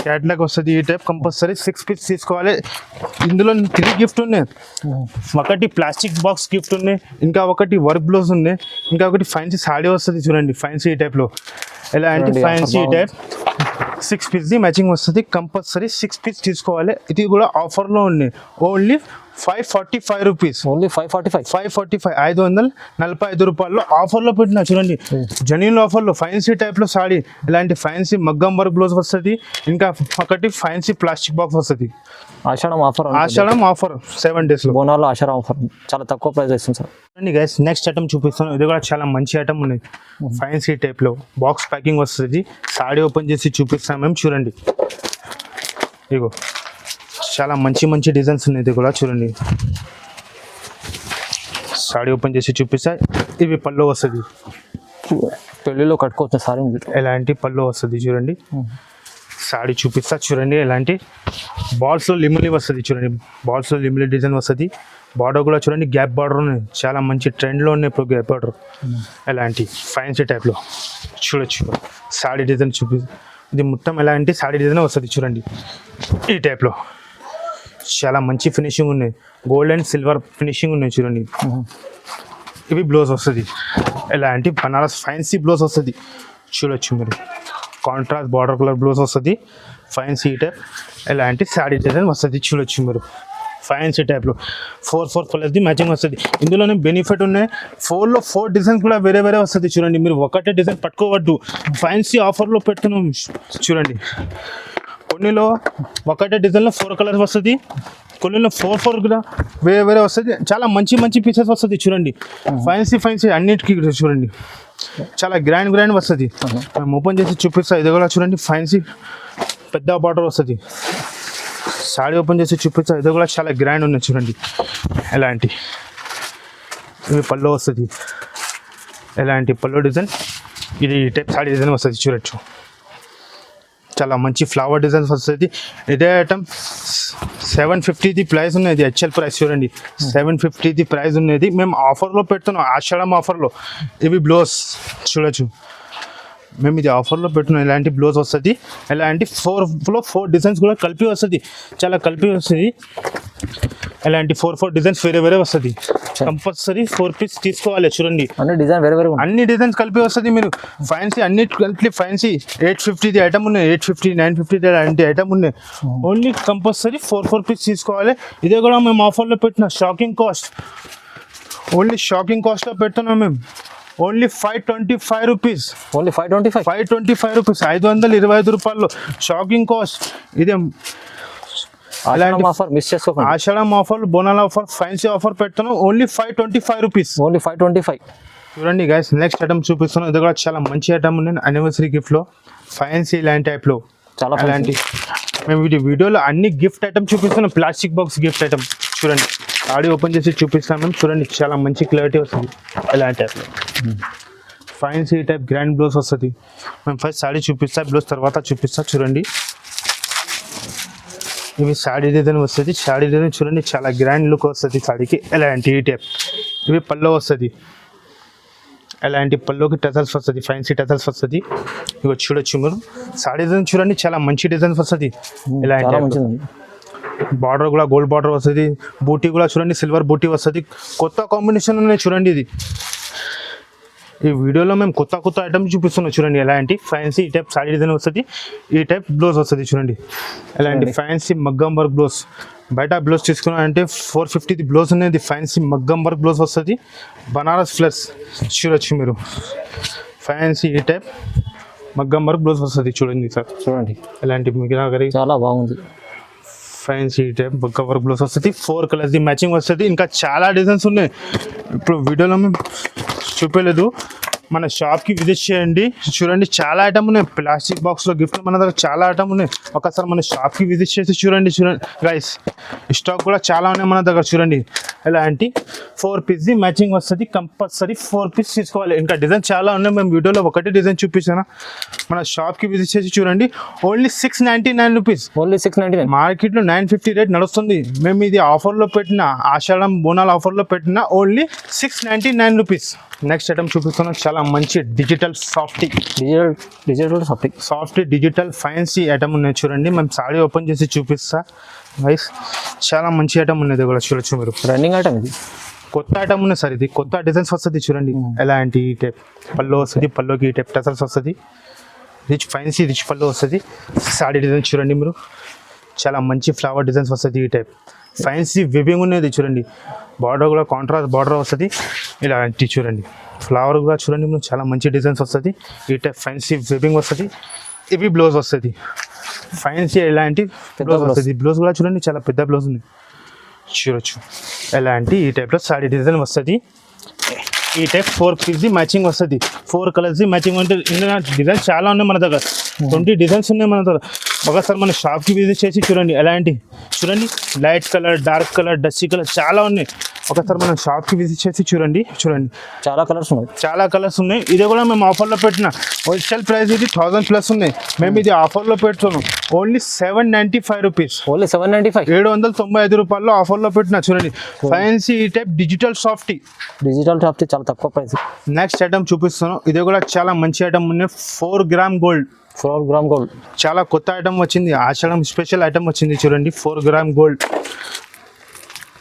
క్యాట్లాగ్ వస్తుంది ఈ టైప్ కంపల్సరీ 6 పీస్ తీసుకోవాలి ఇందులో 3 గిఫ్ట్ ఉన్నాయి ఒకటి ప్లాస్టిక్ బాక్స్ గిఫ్ట్ ఉన్నాయి ఇంకా ఒకటి వర్క్ బ్లౌజ్ ఉన్నాయి ఇంకా ఒకటి ఫ్యాన్సీ సాడీ వస్తుంది చూడండి ఫ్యాన్సీ టైప్లో ఎలా అంటే ఫ్యాన్సీ టైప్ 6 పీస్ది మ్యాచింగ్ వస్తుంది కంపల్సరీ 6 పీస్ తీసుకోవాలి ఇది కూడా ఆఫర్లో ఉన్నాయి ఓన్లీ 545 రూపీస్ ఓన్లీ 545 545 రూపాయల్లో ఆఫర్లో పెట్టినా చూడండి జెన్యూన్ ఆఫర్లో ఫ్యాన్సీ టైప్లో సాడీ ఇలాంటి ఫ్యాన్సీ మగ్గం వర్క్ బ్లౌజ్ వస్తుంది ఇంకా ఒకటి ఫ్యాన్సీ ప్లాస్టిక్ బాక్స్ వస్తుంది ఆషాఢం ఆఫర్ 7 డేస్లో బోనాల్లో ఆషాఢం ఆఫర్ చాలా తక్కువ ప్రైస్ ఇస్తుంది సార్ చూడండి గైస్ నెక్స్ట్ ఐటమ్ చూపిస్తాను ఇది కూడా చాలా మంచి ఐటమ్ ఉన్నాయి ఫ్యాన్సీ టైప్లో బాక్స్ ప్యాకింగ్ వస్తుంది సాడీ ఓపెన్ చేసి చూపిస్తాం మేము చూడండి ఇగో చాలా మంచి డిజైన్స్ ఉన్నాయి ఇది కూడా చూడండి సాడీ ఓపెన్ చేసి చూపిస్తా ఇవి పళ్ళు వస్తుంది పెళ్ళిలో కట్టుకోవచ్చు సారీ ఎలాంటి పళ్ళు వస్తుంది చూడండి సాడీ చూపిస్తా చూడండి ఎలాంటి బాల్స్లో లిమిలి వస్తుంది చూడండి బాల్స్లో లిమిలి డిజైన్ వస్తుంది బార్డర్ కూడా చూడండి గ్యాప్ బార్డర్ ఉన్నాయి చాలా మంచి ట్రెండ్లో ఉన్నాయి ఇప్పుడు గ్యాప్ బార్డర్ ఎలాంటి ఫ్యాన్సీ టైప్లో చూడొచ్చు సాడీ డిజైన్ ఇది మొత్తం ఎలాంటి సాడీ డిజైన్ వస్తుంది చూడండి ఈ టైప్లో చాలా మంచి ఫినిషింగ్ ఉన్నాయి గోల్డ్ అండ్ సిల్వర్ ఫినిషింగ్ ఉన్నాయి చూడండి ఇవి బ్లౌజ్ వస్తుంది ఎలాంటి బనారస్ ఫ్యాన్సీ బ్లౌజ్ వస్తుంది చూడొచ్చు మీరు కాంట్రాస్ట్ బార్డర్ కలర్ బ్లౌజ్ వస్తుంది ఫ్యాన్సీ టైప్ ఎలాంటి శాడీ డిజైన్ వస్తుంది చూడొచ్చు మీరు ఫ్యాన్సీ టైప్లో 4 కలర్ది మ్యాచింగ్ వస్తుంది ఇందులోనే బెనిఫిట్ ఉన్నాయి 4లో 4 డిజైన్స్ కూడా వేరే వస్తుంది చూడండి మీరు ఒకటే డిజైన్ పట్టుకోవద్దు ఫ్యాన్సీ ఆఫర్లో పెడుతున్నాం చూడండి కొన్నిలో ఒకటే డిజైన్లో 4 కలర్స్ వస్తుంది కొన్నిలో 4 కూడా వేరే వస్తుంది చాలా మంచి పీసెస్ వస్తుంది చూడండి ఫ్యాన్సీ అన్నిటికీ చూడండి చాలా గ్రాండ్ వస్తుంది మేము ఓపెన్ చేసి చూపిస్తాం ఇది కూడా చూడండి ఫ్యాన్సీ పెద్ద బార్డర్ వస్తుంది సాడీ ఓపెన్ చేసి చూపిస్తా ఇది కూడా చాలా గ్రాండ్ ఉన్నాయి చూడండి ఎలాంటి ఇవి పళ్ళు వస్తుంది ఎలాంటి పళ్ళు డిజైన్ ఇది టైప్ సాడీ డిజైన్ వస్తుంది చూడొచ్చు చాలా మంచి ఫ్లవర్ డిజైన్స్ వస్తుంది ఇదే ఐటమ్ 750ది ప్రైస్ ఉన్నది హెచ్ఎల్ ప్రైస్ చూడండి 750ది ప్రైస్ ఉన్నది మేము ఆఫర్లో పెడుతున్నాం ఆషాఢం ఆఫర్లో ఇవి బ్లౌజ్ చూడొచ్చు మేము ఇది ఆఫర్లో పెడుతున్నాం ఇలాంటి బ్లౌజ్ వస్తుంది ఇలాంటి 4 డిజైన్స్ కూడా కలిపి వస్తుంది చాలా కలిపి వస్తుంది ఇలాంటి 4 డిజైన్స్ వేరే వస్తుంది కంపల్సరీ 4 పీస్ తీసుకోవాలి చూడండి అన్ని డిజైన్స్ కలిపి వస్తుంది మీరు ఫ్యాన్సీ అన్నిటి కలిపి ఫ్యాన్సీ 850ది ఐటమ్ ఉన్నాయి 850 950 అలాంటి ఐటమ్ ఉన్నాయి ఓన్లీ కంపల్సరీ 4 పీస్ తీసుకోవాలి ఇదే కూడా మేము ఆఫర్లో పెట్టిన షాకింగ్ కాస్ట్లో పెడుతున్నాం మేము ఓన్లీ 525 రూపీస్ ఓన్లీ 525 రూపీస్ 525 రూపాయలు షాకింగ్ కాస్ట్ ఇదే అలాంటి ఆఫర్ మిస్ చేసుకోకండి ఆషాఢం ఆఫర్ బోనాల ఆఫర్ ఫ్యాన్సీ ఆఫర్ పెడుతున్నాం ఓన్లీ 525 రూపీస్ ఓన్లీ 525 చూడండి గైస్ నెక్స్ట్ ఐటమ్ చూపిస్తున్నాం ఇది కూడా చాలా మంచి ఐటమ్ ఉంది యానివర్సరీ గిఫ్ట్లో ఫ్యాన్సీ ఇలాంటి టైప్లో చాలా అలాంటి మేము వీడియోలో అన్ని గిఫ్ట్ ఐటమ్ చూపిస్తున్నాం ప్లాస్టిక్ బాక్స్ గిఫ్ట్ ఐటమ్ చూడండి ఆడి ఓపెన్ చేసి చూపిస్తాం మేము చూడండి చాలా మంచి క్లారిటీ వస్తుంది ఇలాంటి టైప్లో ఫ్యాన్సీ టైప్ గ్రాండ్ బ్లౌజ్ వస్తుంది మేము ఫస్ట్ సాడీ చూపిస్తా బ్లౌజ్ తర్వాత చూపిస్తా చూడండి ఇవి సాడీ డిజైన్ వస్తుంది సాడీ డిజైన్ చూడండి చాలా గ్రాండ్ లుక్ వస్తుంది సాడీకి ఎలాంటి టైప్ ఇవి పల్లో వస్తుంది ఎలాంటి పల్లోకి టజల్స్ వస్తుంది ఫ్యాన్సీ టజల్స్ వస్తుంది ఇవి చూడొచ్చు మీరు సాడీ డిజైన్ చూడండి చాలా మంచి డిజైన్స్ వస్తుంది ఇలాంటి బార్డర్ కూడా గోల్డ్ బార్డర్ వస్తుంది బూటీ కూడా చూడండి సిల్వర్ బూటీ వస్తుంది కొత్త కాంబినేషన్ ఉన్నాయి చూడండి ఇది ఈ వీడియోలో మేము కొత్త ఐటమ్ చూపిస్తున్నాం చూడండి ఎలాంటి ఫ్యాన్సీ ఈ టైప్ సాడీ డిజైన్ వస్తుంది ఈ టైప్ బ్లౌజ్ వస్తుంది చూడండి ఎలాంటి ఫ్యాన్సీ మగ్గం వర్క్ బ్లౌజ్ బయట బ్లౌజ్ తీసుకున్నారంటే 450ది బ్లౌజ్ అనేది ఫ్యాన్సీ మగ్గం వర్క్ బ్లౌజ్ వస్తుంది బనారస్ ఫ్లర్స్ చూడొచ్చు మీరు ఫ్యాన్సీ ఈ టైప్ మగ్గం వర్క్ బ్లౌజ్ వస్తుంది చూడండి సార్ చూడండి ఎలాంటి మిగిలిన చాలా బాగుంది ఫ్యాన్సీ టైప్ మగ్గం వర్క్ బ్లౌజ్ వస్తుంది 4 కలర్స్ది మ్యాచింగ్ వస్తుంది ఇంకా చాలా డిజైన్స్ ఉన్నాయి ఇప్పుడు వీడియోలో మేము చూపలేదు మన షాప్కి విజిట్ చేయండి చూడండి చాలా ఐటమ్ ఉన్నాయి ప్లాస్టిక్ బాక్స్లో గిఫ్ట్ మన దగ్గర చాలా ఐటమ్ ఉన్నాయి ఒకసారి మన షాప్కి విజిట్ చేసి చూడండి గైస్ స్టాక్ కూడా చాలా ఉన్నాయి మన దగ్గర చూడండి ఎలాంటి 4 పీస్ మ్యాచింగ్ వస్తుంది, కంపల్సరీ 4 పీస్ తీసుకోవాలి. ఇంకా డిజైన్ చాలా ఉన్నాయి, మేము వీడియోలో ఒకటి డిజైన్ చూపించాను. మన షాప్కి విజిట్ చేసి చూడండి. Only 699 rupees. ఓన్లీ 699. మార్కెట్లో 950 రేట్ నడుస్తుంది, మేము ఇది ఆఫర్లో పెట్టిన ఆషాఢం బోనాల ఆఫర్లో పెట్టిన ఓన్లీ 699 రూపీస్. నెక్స్ట్ ఐటమ్ చూపిస్తున్నాం, చాలా మంచి digital softy digital fancy item ఉన్నాయి చూడండి. మేము సాడీ ఓపెన్ చేసి చూపిస్తా వైస్. చాలా మంచి ఐటమ్ ఉన్నది కూడా చూడొచ్చు మీరు. రన్నింగ్ ఐటమ్ ఇది, కొత్త ఐటమ్ ఉన్నాయి సార్. ఇది కొత్త డిజైన్స్ వస్తుంది చూడండి. ఎలాంటి ఈ టైప్ పల్లో వస్తుంది, పల్లోకి ఈ టైప్ టసల్స్ వస్తుంది. రిచ్ ఫ్యాన్సీ రిచ్ పల్లో వస్తుంది. సాడీ డిజైన్ చూడండి మీరు, చాలా మంచి ఫ్లవర్ డిజైన్స్ వస్తుంది. ఈ టైప్ ఫ్యాన్సీ వివింగ్ ఉన్నది చూడండి. బార్డర్ కూడా కాంట్రాస్ట్ బార్డర్ వస్తుంది. ఇలాంటి చూడండి ఫ్లవర్ కూడా చూడండి మీరు, చాలా మంచి డిజైన్స్ వస్తుంది. ఈ టైప్ ఫ్యాన్సీ వివింగ్ వస్తుంది. ఇవి బ్లౌజ్ వస్తుంది. ఫ్యాన్సీ ఎలాంటి బ్లౌజ్ వస్తుంది. బ్లౌజ్ కూడా చూడండి, చాలా పెద్ద బ్లౌజ్ ఉంది చూడొచ్చు. ఎలాంటి ఈ టైప్లో సాడీ డిజైన్ వస్తుంది. ఈ టైప్ 4 పీస్ మ్యాచింగ్ వస్తుంది. 4 కలర్స్ మ్యాచింగ్ అంటే ఇందులో డిజైన్స్ చాలా ఉన్నాయి మన దగ్గర. 20 డిజైన్స్ ఉన్నాయి మన దగ్గర. ఒకసారి మన షాప్కి విజిట్ చేసి చూడండి. ఎలాంటి చూడండి, light colour, dark colour, dusty colour చాలా ఉన్నాయి. ఒకసారి మన షాప్కి విజిట్ చేసి చూడండి. చాలా కలర్స్ ఉన్నాయి. ఇది కూడా మేము ఆఫర్లో పెట్టిన హోల్సేల్ ప్రైస్ ఇది 1000+ ఉన్నాయి. మేము ఇది ఆఫర్లో పెడుతున్నాం ఓన్లీ 795 రూపీస్. ఓన్లీ 795. 795 రూపాయల్లో ఆఫర్లో పెట్టిన చూడండి. ఫ్యాన్సీ ఈ టైప్ డిజిటల్ సాఫ్టీ చాలా తక్కువ ప్రైస్. నెక్స్ట్ ఐటమ్ చూపిస్తున్నాం. ఇది కూడా చాలా మంచి ఐటమ్ ఉన్నాయి. 4 గ్రామ్ గోల్డ్. చాలా కొత్త ఐటమ్ వచ్చింది, ఆషాఢం స్పెషల్ ఐటమ్ వచ్చింది చూడండి. 4 గ్రామ్ గోల్డ్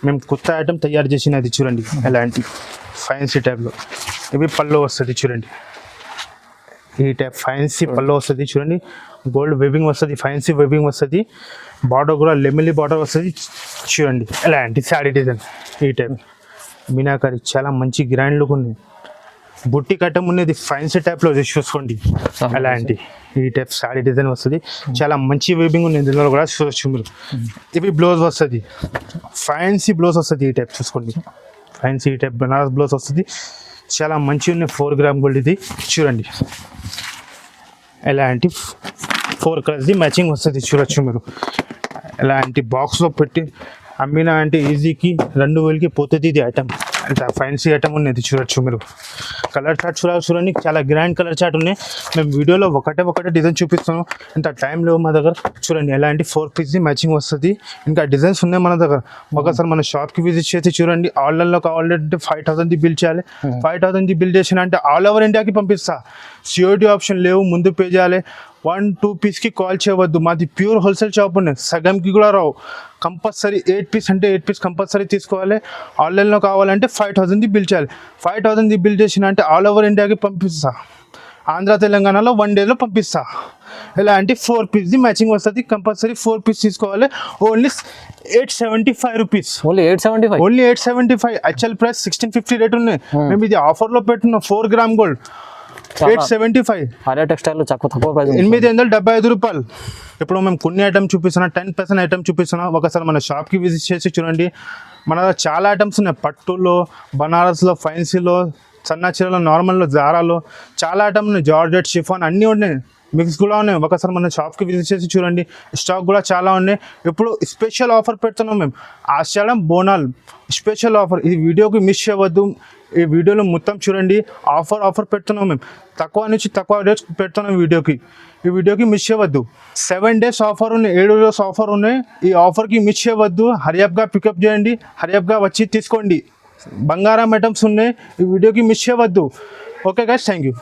మేము కొత్త ఐటమ్ తయారు చేసినది చూడండి. ఎలాంటి ఫ్యాన్సీ టైప్లో ఇవి పల్లో వస్తుంది చూడండి. ఈ టైప్ ఫ్యాన్సీ పల్లో వస్తుంది చూడండి. గోల్డ్ వెవింగ్ వస్తుంది, ఫ్యాన్సీ వెవింగ్ వస్తుంది. బార్డర్ కూడా లెమిలీ బార్డర్ వస్తుంది చూడండి. ఎలాంటి శారీ డిజైన్ ఈ టైప్ మీనాకరి చాలా మంచి గ్రాండ్ లుక్ ఉంది. బుట్టి కట్టం ఉన్నది ఫ్యాన్సీ టైప్లో చూసుకోండి. అలాంటి ఈ టైప్ శారీ డిజైన్ వస్తుంది. చాలా మంచి వేబింగ్ ఉంది ఇందులో కూడా చూడొచ్చు మీరు. ఇవి బ్లౌజ్ వస్తుంది, ఫ్యాన్సీ బ్లౌజ్ వస్తుంది. ఈ టైప్ చూసుకోండి, ఫ్యాన్సీ ఈ టైప్ బనారస్ బ్లౌజ్ వస్తుంది. చాలా మంచి ఉన్నాయి. 4 గ్రామ్ గోల్డ్ ఇది చూడండి. ఎలాంటి 4 కలర్స్ మ్యాచింగ్ వస్తుంది చూడొచ్చు మీరు. ఎలాంటి బాక్స్లో పెట్టి అమ్మినా అంటే ఈజీకి 2000కి పోతుంది ఇది ఐటమ్. అంటే ఫ్యాన్సీ ఐటమ్ ఉన్నది చూడొచ్చు మీరు. కలర్ చార్ట్ చూడండి, చాలా గ్రాండ్ కలర్ చార్ట్ ఉన్నాయి. మేము వీడియోలో ఒకటే డిజైన్ చూపిస్తాము, ఇంత టైం లేవు మా దగ్గర. చూడండి ఎలాంటి 4 పీస్ మ్యాచింగ్ వస్తుంది. ఇంకా డిజైన్స్ ఉన్నాయి మన దగ్గర. ఒకసారి మన షాప్కి విజిట్ చేసి చూడండి. ఆన్లైన్లో కావాలంటే 5000 బిల్ చేయాలి. 5000 బిల్ చేసిన అంటే ఆల్ ఓవర్ ఇండియాకి పంపిస్తా. సిఓడి ఆప్షన్ లేవు, ముందు పే చేయాలి. 1-2 పీస్కి కాల్ చేయవద్దు. మాది ప్యూర్ హోల్సేల్ షాప్ ఉన్నాయి, సగంకి కూడా రావు. కంపల్సరీ 8 పీస్ అంటే 8 పీస్ కంపల్సరీ తీసుకోవాలి. ఆన్లైన్లో కావాలంటే 5000 బిల్ చేయాలి. 5000 బిల్ చేసిన అంటే ఆల్ ఓవర్ ఇండియాకి పంపిస్తా. ఆంధ్ర తెలంగాణలో 1 డేలో పంపిస్తా. ఇలా అంటే 4 పీస్ మ్యాచింగ్ వస్తుంది. కంపల్సరీ 4 పీస్ తీసుకోవాలి. Only 875 rupees. Only 875. Actual price 1650 rate ఉన్నాయి. మేము ఇది ఆఫర్లో పెట్టిన 4 గ్రామ్ గోల్డ్ 875. ఆలియా టెక్స్టైల్ తక్కువ ప్రైస్, 875 రూపాయలు. ఇప్పుడు మేము కొన్ని ఐటమ్ చూపిస్తున్నా, 10% ఐటమ్ చూపిస్తున్నా. ఒకసారి మన షాప్కి విజిట్ చేసి చూడండి. మన దగ్గర చాలా ఐటమ్స్ ఉన్నాయి. పట్టులో, బనారస్లో, ఫ్యాన్సీలో, సన్న చీరలో, నార్మల్లో, జారాలో చాలా ఐటమ్ ఉన్నాయి. జార్జెట్, షిఫాన్ అన్నీ ఉన్నాయి, మిక్స్ కూడా ఉన్నాయి. ఒకసారి మన షాప్కి విజిట్ చేసి చూడండి. స్టాక్ కూడా చాలా ఉన్నాయి. ఇప్పుడు స్పెషల్ ఆఫర్ పెడుతున్నాం మేము, ఆషాఢం బోనాల్ స్పెషల్ ఆఫర్. ఈ వీడియోకి మిస్ చేయవద్దు. ఈ వీడియోలో మొత్తం చూడండి. ఆఫర్ పెడుతున్నాం మేము. తక్కువ నుంచి తక్కువ రేట్స్ పెడుతున్నాం ఈ వీడియోకి మిస్ చేయవద్దు. 7 డేస్ ఆఫర్ ఉన్నాయి, 7 రోజు ఆఫర్ ఉన్నాయి. ఈ ఆఫర్కి మిస్ చేయవద్దు. హరియప్గా పికప్ చేయండి, హరియప్గా వచ్చి తీసుకోండి. బంగారం ఐటమ్స్ ఉన్నాయి. ఈ వీడియోకి మిస్ చేయవద్దు. Okay guys, thank you.